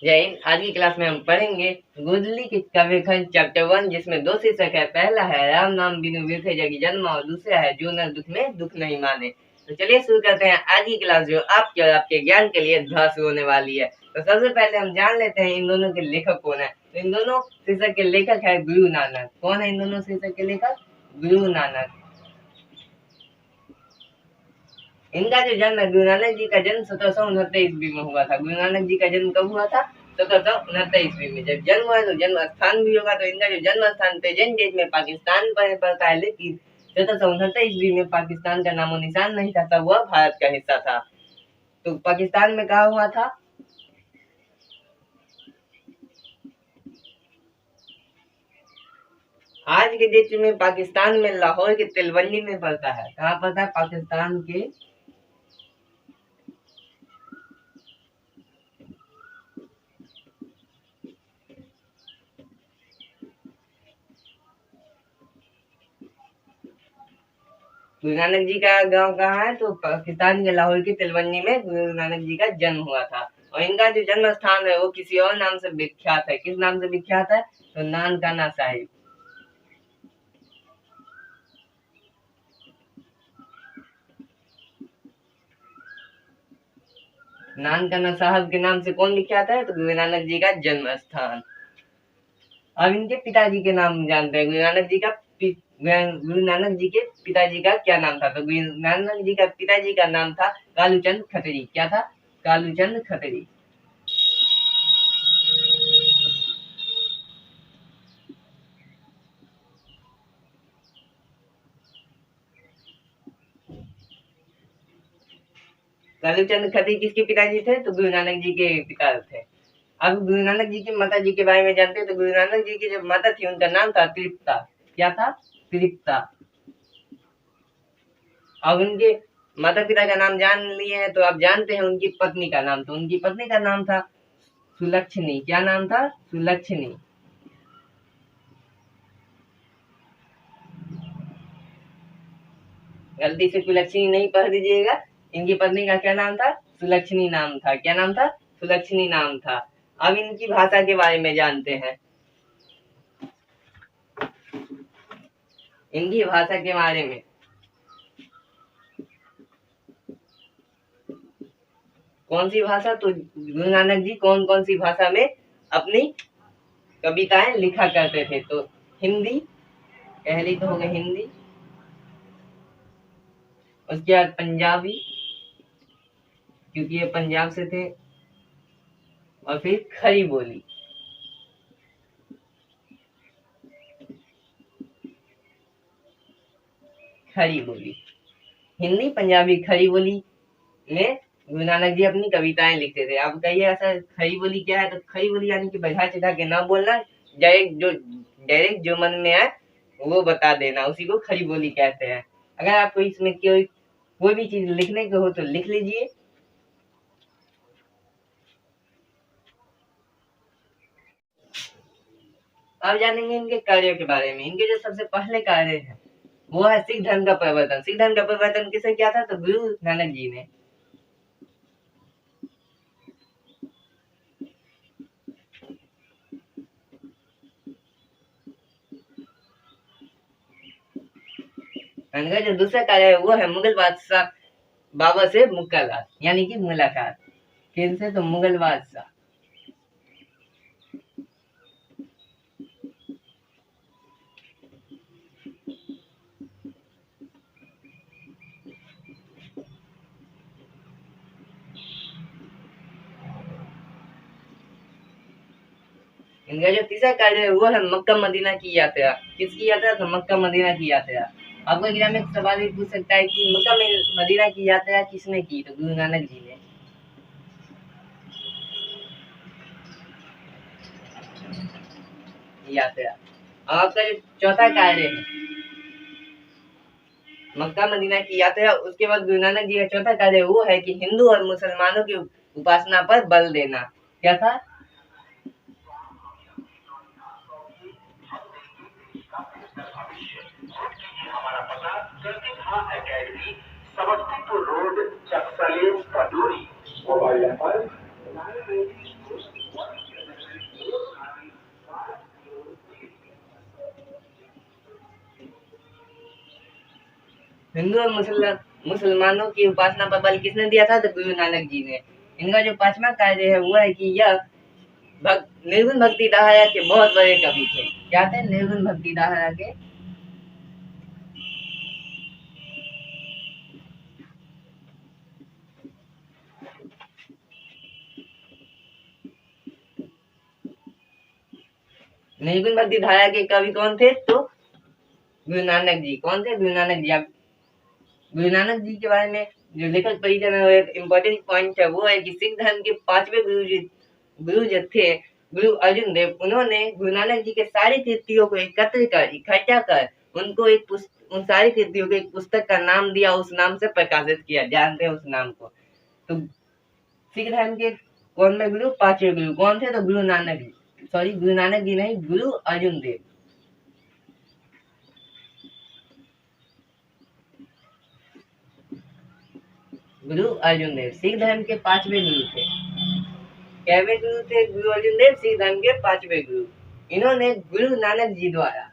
जय हिंद। आज की क्लास में हम पढ़ेंगे गुदली के काव्यखंड चैप्टर 1, जिसमें दो शीर्षक है। पहला है राम नाम बिनु बिरथे जगी जन्म और दूसरा है जो नर दुख में दुख नहीं माने। तो चलिए शुरू करते हैं आज की क्लास, जो आपके और आपके ज्ञान के लिए ध्वस्त होने वाली है। तो सबसे पहले हम जान लेते हैं इन दोनों के लेखक कौन है। तो इन दोनों शीर्षक के लेखक है गुरु नानक। कौन है इन दोनों शीर्षक के लेखक? गुरु नानक। इनका जो जन्म है, गुरु नानक जी का जन्म 1769 ईस्वी में हुआ था। गुरु नानक जी का जन्म कब हुआ था? 1769 ईस्वी में। जब जन्म हुआ तो जन्म स्थान भी होगा। तो इनका जो जन्म स्थान प्रेजेंट डेट में पाकिस्तान पर पड़ता है, लेकिन 1769 ईस्वी में पाकिस्तान का नामो निशान नहीं था, तब वह भारत का हिस्सा था। तो पाकिस्तान में कहा हुआ था? आज के डेट में पाकिस्तान में लाहौर के तिलवंडी में पड़ता है। कहाँ पड़ता है? पाकिस्तान के गुरु नानक जी का गांव कहाँ है? तो पाकिस्तान के लाहौर की तिलवंडी में गुरु नानक जी का जन्म हुआ था। और इनका जो जन्म स्थान है वो किसी और नाम से विख्यात है। किस नाम से विख्यात है? तो नानकाना साहिब। नानकाना साहब के नाम से कौन विख्यात है? तो गुरु नानक जी का जन्म स्थान। अब इनके पिताजी के नाम जानते हैं। गुरु नानक जी के पिताजी का क्या नाम था? तो गुरु नानक जी का पिताजी का नाम था कालूचंद खत्री। क्या था? कालूचंद खत्री। कालूचंद खत्री किसके पिताजी थे? तो गुरु नानक जी के पिता थे। अब गुरु नानक जी की माता जी के बारे में जानते हैं। तो गुरु नानक जी की जो माता थी उनका नाम था तृप्ता। क्या था? तृप्ता। अब उनके माता पिता का नाम जान लिए हैं, तो आप जानते हैं उनकी पत्नी का नाम। तो उनकी पत्नी का नाम था सुलक्षणी। क्या नाम था? सुलक्षणी। गलती से सुलक्षणी नहीं पढ़ दीजिएगा। इनकी पत्नी का क्या नाम था? सुलक्षणी नाम था। क्या नाम था? सुलक्षणी नाम था। अब इनकी भाषा के बारे में जानते हैं। इनकी भाषा के बारे में कौन सी भाषा? तो गुरु नानक जी कौन कौन सी भाषा में अपनी कविताएं लिखा करते थे? तो हिंदी, पहली तो हो गई हिंदी, उसके बाद पंजाबी, क्योंकि ये पंजाब से थे, और फिर खड़ी बोली। खड़ी बोली, हिंदी, पंजाबी, खड़ी बोली में गुरु नानक जी अपनी कविताएं लिखते थे। आप कहिए ऐसा खड़ी बोली क्या है? तो खड़ी बोली यानी कि बढ़ा चढ़ा के ना बोलना, डायरेक्ट जो मन में आए वो बता देना, उसी को खड़ी बोली कहते हैं। अगर आपको इसमें कोई भी चीज लिखने को हो तो लिख लीजिए। अब जानेंगे इनके कार्यों के बारे में। इनके जो सबसे पहले कार्य है वो है सिख धर्म का प्रवर्तन। सिख धर्म का प्रवर्तन किसे किया था? तो गुरु नानक जी ने। इनका जो दूसरा कार्य है वो है मुगल बादशाह बाबर से मुलाकात, यानी कि मुलाकात। किनसे? तो मुगल बादशाह। इनका जो तीसरा कार्य है वो है मक्का मदीना की यात्रा। किसकी यात्रा? तो मक्का मदीना की यात्रा। आपको एग्जाम में सवाल भी पूछ सकता है कि मक्का मदीना की यात्रा किसने की? तो गुरु नानक जी ने। यात्रा। अब आपका जो चौथा कार्य है मक्का मदीना की यात्रा, उसके बाद गुरु नानक जी का चौथा कार्य वो है कि हिंदू और मुसलमानों की उपासना पर बल देना। क्या था? हिंदू और मुसलमानों की उपासना पर बल किसने दिया था? तो गुरु नानक जी ने। इनका जो 5वां कार्य है वो है कि यह निर्गुण भक्ति धारा के बहुत बड़े कवि थे। क्या थे? निर्गुण भक्ति धारा के निर्गुण भक्ति धारा के कवि कौन थे? तो गुरु नानक जी। कौन थे? गुरु नानक जी। आप गुरु नानक जी के बारे में जो लेखक परिचय में एक इम्पोर्टेंट पॉइंट है वो है कि सिख धर्म के 5वें गुरु जो थे गुरु अर्जुन देव, उन्होंने गुरु नानक जी के सारी कृतियों को एकत्र कर इकट्ठा कर उनको उन सारी कृतियों को एक पुस्तक का नाम दिया, उस नाम से प्रकाशित किया। जानते हैं उस नाम को? तो सिख धर्म के कौन में गुरु? 5वें गुरु कौन थे? तो गुरु नानक जी। सॉरी, गुरु नानक जी नहीं, गुरु अर्जुन देव। गुरु अर्जुन देव सिख धर्म के 5वें गुरु थे। कैवे गुरु थे गुरु अर्जुन देव? सिख धर्म के 5वें गुरु। इन्होंने गुरु नानक जी द्वारा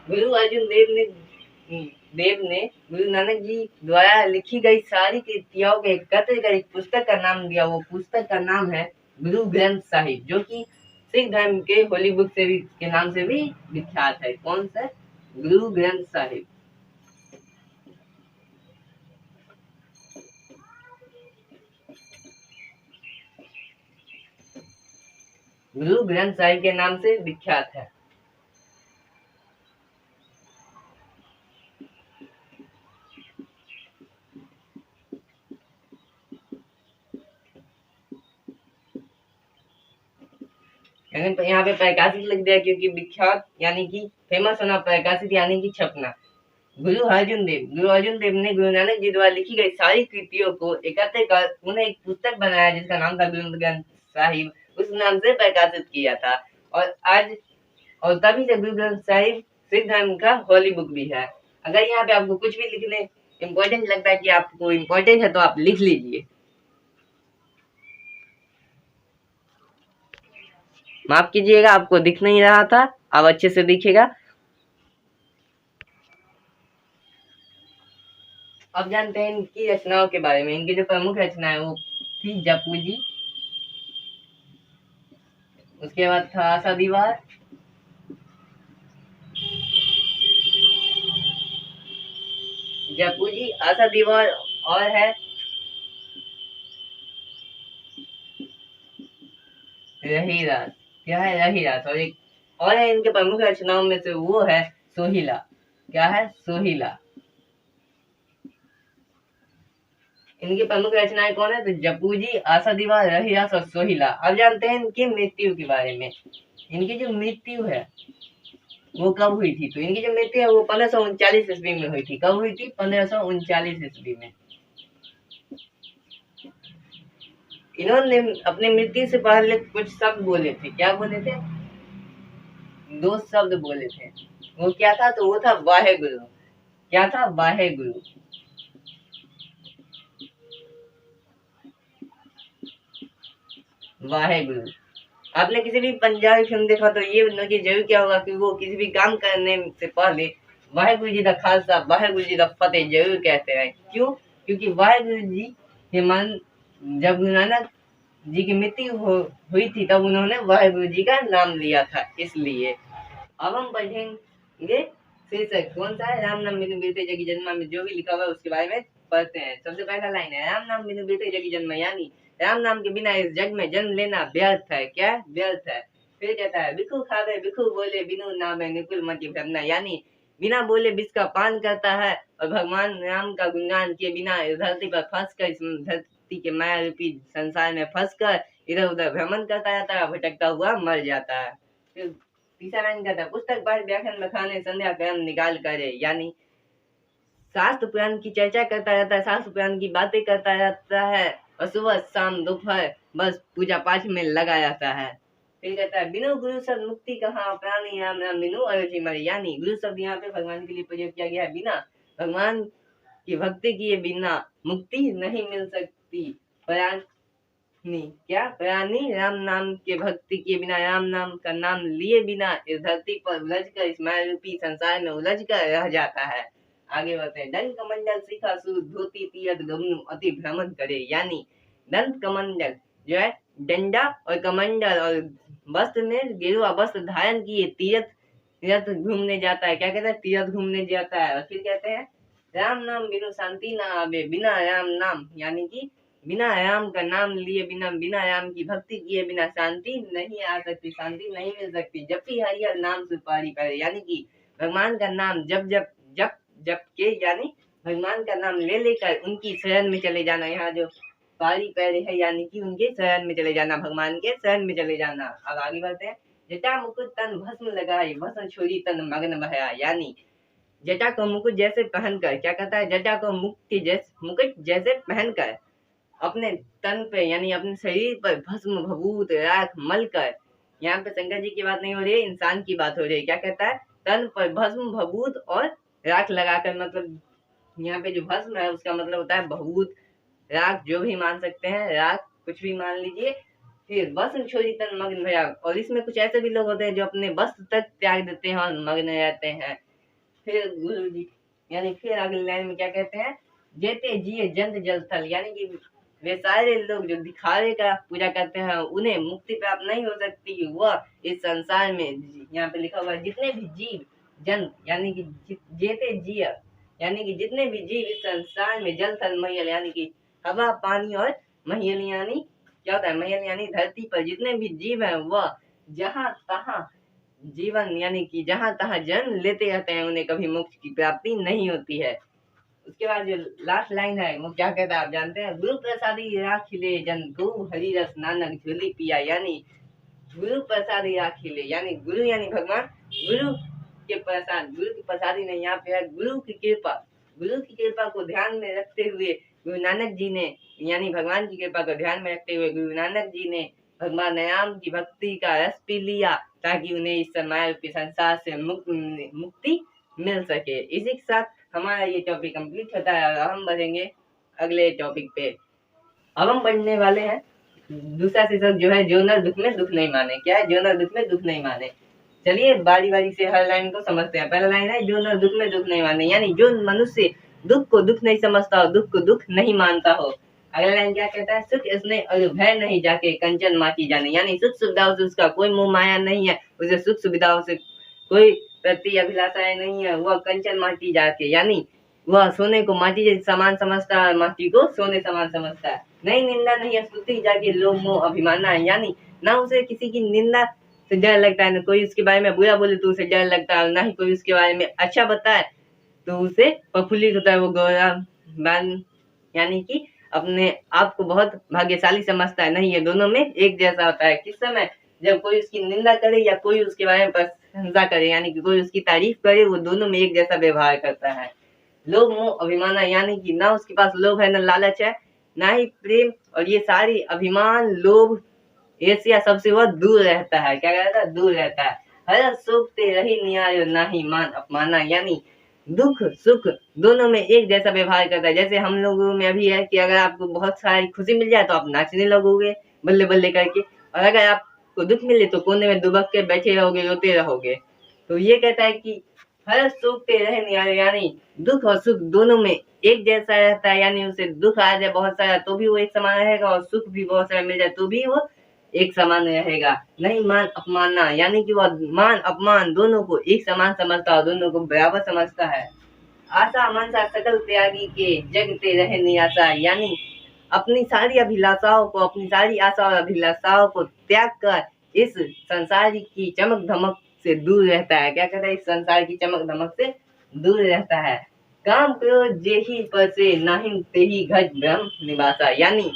गुरु अर्जुन देव ने गुरु नानक जी द्वारा लिखी गई सारी कृतियों के एकत्र कर एक पुस्तक का नाम दिया। वो पुस्तक का नाम है गुरु ग्रंथ साहिब, जो कि सिख धर्म के होली बुक से भी के नाम से भी विख्यात है। कौन सा? गुरु ग्रंथ साहिब। गुरु ग्रंथ साहिब के नाम से विख्यात है। यहाँ पे प्रकाशित लिख दिया क्योंकि विख्यात यानी कि फेमस होना, प्रकाशित यानी कि छपना। गुरु अर्जुन देव ने गुरु नानक जी द्वारा लिखी गई सारी कृतियों को एकत्र कर उन्हें एक पुस्तक बनाया जिसका नाम था गुरु ग्रंथ साहिब। उस नाम से प्रकाशित किया था और तभी से गुरु ग्रंथ साहिब सिख धर्म का होली बुक भी है। अगर यहाँ पे आपको कुछ भी लिखने इम्पोर्टेंट लगता है कि आपको इम्पोर्टेंट है तो आप लिख लीजिए। माफ कीजिएगा, आपको दिख नहीं रहा था, अब अच्छे से दिखेगा। अब जानते हैं इनकी रचनाओं के बारे में। इनकी जो प्रमुख रचना है वो थी जपू जी, उसके बाद था आशा दीवार, जपू जी, आशा दीवार और है रही रात। क्या है? रही रात। और एक और है इनके प्रमुख रचनाओं में से वो है सोहिला। क्या है? सोहिला। इनकी प्रमुख रचनाएं कौन है? तो जपू जी, आशा दीवार, रही रात और सोहिला। अब जानते हैं इनकी मृत्यु के बारे में। इनकी जो मृत्यु है वो कब हुई थी? तो इनकी जो मृत्यु है वो 1539 ईस्वी में हुई थी। कब हुई थी? 1539 ईस्वी में। इन्होंने अपनी मृत्यु से पहले कुछ शब्द बोले थे। क्या बोले थे? 2 शब्द बोले थे। वो क्या था? तो वो था वाहेगुरु। क्या था? वाहेगुरु। वाहेगुरु। आपने किसी भी पंजाबी फिल्म देखा तो ये नोटिस जरूर किया होगा कि वो किसी भी काम करने से पहले वाहेगुरु जी का खालसा, वाहेगुरु जी का फतेह जरूर कहते हैं। क्यों? क्योंकि वाहेगुरु जी के मन जब गुरु नानक जी की मृत्यु हुई थी तब उन्होंने वाहेगुरु जी का नाम लिया था, इसलिए। अब हम पढ़ेंगे शीर्षक कौन सा है? राम नाम बिनु बीते जगी जन्मा में जो भी लिखा हुआ है उसके बारे में पढ़ते हैं। सबसे पहला लाइन है, राम नाम बिनु बीते जगी जन्मा, यानी राम नाम के बिना इस जग में जन्म लेना व्यर्थ है। क्या? व्यर्थ है। फिर कहता है, भिखु खावे भिखु बोले बिनु नामे निकुल मति भ्रमना, यानी बिना बोले विष का पान करता है और भगवान राम का गुणगान किए बिना धरती पर फंस कर, इस धरती के माया रूपी संसार में फंस कर इधर उधर भ्रमण करता रहता है, भटकता हुआ मर जाता है। फिर तीसरा लाइन कहता है पुस्तक पाठ व्याख्यान बखाने संध्या कर्म निकाल करे, यानी शास्त्र पुराण की चर्चा करता रहता है, शास्त्र पुराण की बातें करता रहता है और सुबह शाम दोपहर बस पूजा पाठ में लगा रहता है। फिर कहता है बिनु गुरु शब्द मुक्ति कहाँ प्राणी राम राम बिनु अरुचि मरे, यानी गुरु शब्द यहाँ पे भगवान के लिए प्रयोग किया गया है। बिना भगवान की भक्ति किए बिना मुक्ति नहीं मिल सकती। प्राणी राम नाम के भक्ति किए बिना, राम नाम का नाम लिए बिना इस धरती पर उलझ कर इस माया रूपी संसार में उलझ कर रह जाता है। आगे बढ़ते हैं दंत कमंडल शिखा सूद धोती तीरथ गमनु अति भ्रमण करे, यानी दंत कमंडल जो है डंडा और कमंडल और वस्त्र में गेरुआ वस्त्र धारण किए तीरथ घूमने जाता है। क्या कहते हैं? तीरथ घूमने जाता है। और फिर कहते हैं राम नाम बिनु शांति ना आवे, बिना राम नाम यानी कि बिना राम का नाम लिए बिना राम की भक्ति किए बिना शांति नहीं आ सकती, शांति नहीं मिल सकती। जब भी हरिहर नाम सुपारी करे, यानी कि भगवान का नाम जब के यानी भगवान का नाम ले लेकर उनकी शरण में चले जाना। यहाँ जो पारी पैरे है यानी कि उनके शरण में चले जाना, भगवान के शरण में चले जाना। अब आगे बढ़ते हैं जटा मुकुट तन भस्म लगाई भस्म छोड़ी तन मग्न बहया, यानी जटा को मुकुट जैसे पहनकर, क्या कहता है, जटा को मुकुट जैसे पहनकर अपने तन पे यानी अपने शरीर पर भस्म भभूत राख मल कर, यहाँ पे शंकर जी की बात नहीं हो रही है, इंसान की बात हो रही है। क्या कहता है? तन पर भस्म भभूत और राख लगाकर, मतलब यहाँ पे जो भस्म है उसका मतलब होता है भभूत राख, जो भी मान सकते हैं, राख कुछ भी मान लीजिए। फिर वस्त्र छोड़ी तन मग्न भया, और इसमें कुछ ऐसे भी लोग होते हैं जो अपने वस्त्र तक त्याग देते हैं और मग्न रहते हैं। फिर गुरु जी यानी फिर अगले लाइन में क्या कहते हैं, जेते जिए जंत जल थल, यानी कि वे सारे लोग जो दिखावे का पूजा करते हैं उन्हें मुक्ति प्राप्त नहीं हो सकती। वह इस संसार में, यहाँ पे लिखा हुआ है, जितने भी जीव जंत यानी कि जेते जिए यानी कि जितने भी जीव इस संसार में जल थल महियल यानी कि हवा पानी और महियल यानी क्या होता है, महियल यानी धरती पर जितने भी जीव हैं वह जहाँ तहाँ जीवन यानी कि जहाँ तहाँ जन्म लेते रहते हैं, उन्हें कभी मोक्ष की प्राप्ति नहीं होती है। उसके बाद जो लास्ट लाइन है वो क्या कहता है आप जानते हैं, गुरु प्रसादी राखिले जन गो हरि रस नानक झोली पिया, यानी गुरु प्रसादी राखिले यानी गुरु यानी भगवान, गुरु के प्रसाद, गुरु की प्रसादी नहीं, यहाँ पे है गुरु की कृपा को ध्यान में रखते हुए गुरु नानक जी ने यानी भगवान की कृपा को ध्यान में रखते हुए गुरु नानक जी ने भगवान राम की भक्ति का रस पी लिया ताकि उन्हें इस माया के संसार से मुक्ति मिल सके। इसी के साथ हमारा ये टॉपिक कंप्लीट होता है और हम बढ़ेंगे अगले टॉपिक पे। अब हम पढ़ने वाले हैं दूसरा शीर्षक जो है जो नर दुख में दुख नहीं माने। क्या है? जो नर दुख में दुख नहीं माने। चलिए बारी बारी से हर लाइन को समझते हैं। पहला लाइन है जो नर दुख में दुख नहीं माने, यानी जो मनुष्य दुख को दुख नहीं समझता हो, दुख को दुख नहीं मानता हो। अगला लाइन क्या कहता है, सुख इसने और भय नहीं जाके कंचन माटी जाने, यानी सुख सुविधाओं से उसका कोई मोह माया नहीं है, उसे सुख सुविधाओं से कोई प्रति अभिलाषाएं नहीं है। वह कंचन माटी जाके यानी वह सोने को माटी जैसे समान समझता है, माटी को सोने समान समझता है। नहीं निंदा नहीं स्तुति जाके लोभ मोह अभिमाना है, यानी ना उसे किसी की निंदा से डर लगता है, ना कोई उसके बारे में बुरा बोले तो उसे डर लगता है, ना ही कोई उसके बारे में अच्छा बताए तो उसे प्रफुल्लित होता है। वो गौरवान यानी कि अपने आप को बहुत भाग्यशाली समझता है। नहीं, ये दोनों में एक जैसा होता है। किस समय? जब कोई उसकी निंदा करे या कोई उसके बारे में प्रशंसा करे यानी कि कोई उसकी तारीफ करे, वो दोनों में एक जैसा व्यवहार करता है। लोभ मोह अभिमाना यानी कि ना उसके पास लोभ है, ना लालच है, ना ही प्रेम, और ये सारी अभिमान लोभ ईर्ष्या सबसे वह दूर रहता है। क्या रहता है? दूर रहता है। हर सुख ते रही नियायो ना ही मान अपमाना, यानी दुख सुख दोनों में एक जैसा व्यवहार करता है। जैसे हम लोगों में अभी है कि अगर आपको बहुत सारी खुशी मिल जाए तो आप नाचने लगोगे बल्ले बल्ले करके, और अगर आपको दुख मिले तो कोने में दुबक के बैठे रहोगे, रोते रहोगे। तो ये कहता है कि हर सुख ते रहे नियायो, यानी दुख और सुख दोनों में एक जैसा रहता है। यानी उसे दुख आ जाए बहुत सारा तो भी वो एक समान रहेगा, और सुख भी बहुत सारा मिल जाए तो भी वो एक समान रहेगा। नहीं मान अपमानना, यानी कि वह मान अपमान दोनों को एक समान समझता है, दोनों को बराबर समझता है। आशा मनसा सकल त्यागी के जगते रहे निराशा, यानी अपनी सारी अभिलाषाओं को, अपनी सारी आशा और अभिलाषाओं को त्याग कर इस संसार की चमक धमक से दूर रहता है। क्या कहता है? इस संसार की चमक धमक से दूर रहता है। काम क्रोध जेहि पर से नाहिं तेहि घट ब्रह्म निवासा, यानी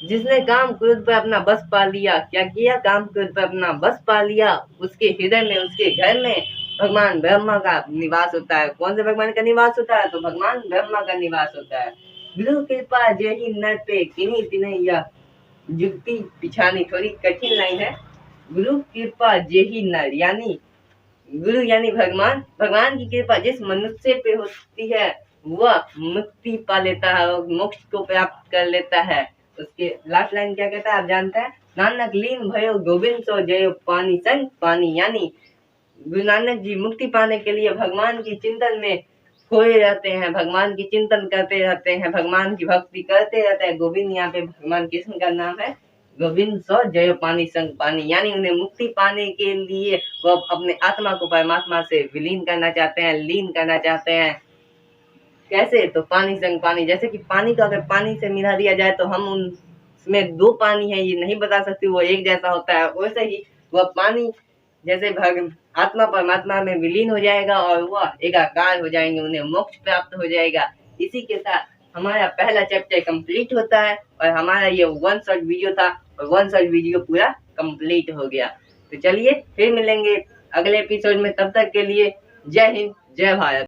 जिसने काम क्रोध पर अपना बस पा लिया, क्या किया, काम क्रोध पर अपना बस पा लिया, उसके हृदय में, उसके घर में भगवान ब्रह्मा का निवास होता है। कौन से भगवान का निवास होता है? तो भगवान ब्रह्मा का निवास होता है। गुरु कृपा जेहि नर पे किन्हीं तिन्हीं यह जुक्ति पिछानी, थोड़ी कठिन लाइन है। गुरु कृपा जेहि नर, यानी गुरु यानी भगवान, भगवान की कृपा जिस मनुष्य पे होती है वह मुक्ति पा लेता है और मोक्ष को प्राप्त कर लेता है। उसके लास्ट लाइन क्या कहता है आप जानते हैं? नानक लीन भयो गोविंद सो जयो पानी संग पानी, यानी गुरु नानक जी मुक्ति पाने के लिए भगवान की चिंतन में खोए रहते हैं, भगवान की चिंतन करते रहते हैं, भगवान की भक्ति करते रहते हैं। गोविंद यहाँ पे भगवान कृष्ण का नाम है। गोविंद सो जय पानी संग पानी, यानी उन्हें मुक्ति पाने के लिए वो अपने आत्मा को परमात्मा से विलीन करना चाहते हैं, लीन करना चाहते हैं। कैसे? तो पानी संग पानी, जैसे कि पानी को अगर पानी से मिला दिया जाए तो हम उसमें दो पानी है ये नहीं बता सकते, वो एक जैसा होता है। वैसे ही वह पानी जैसे आत्मा परमात्मा में विलीन हो जाएगा और वह एकाकार हो जाएंगे, उन्हें मोक्ष प्राप्त हो जाएगा। इसी के साथ हमारा पहला चैप्टर कंप्लीट होता है और हमारा ये वन शॉट वीडियो था और वन शॉट वीडियो पूरा कंप्लीट हो गया। तो चलिए फिर मिलेंगे अगले एपिसोड में, तब तक के लिए जय हिंद, जय भारत।